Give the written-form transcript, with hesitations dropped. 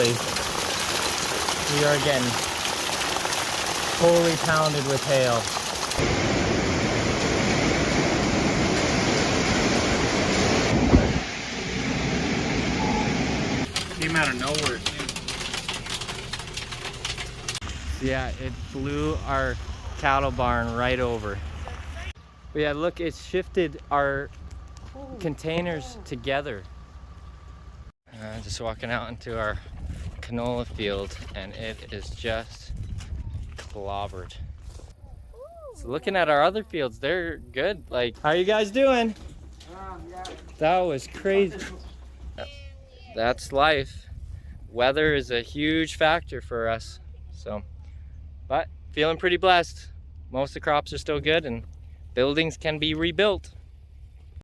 literally, we are getting totally pounded with hail. Came out of nowhere. Yeah, it blew our cattle barn right over. But yeah, look, it shifted our containers together. Just walking out into our canola field, and it is just clobbered. So looking at our other fields, they're good. Like, how are you guys doing? That was crazy. That's life. Weather is a huge factor for us. So, but feeling pretty blessed. Most of the crops are still good and buildings can be rebuilt.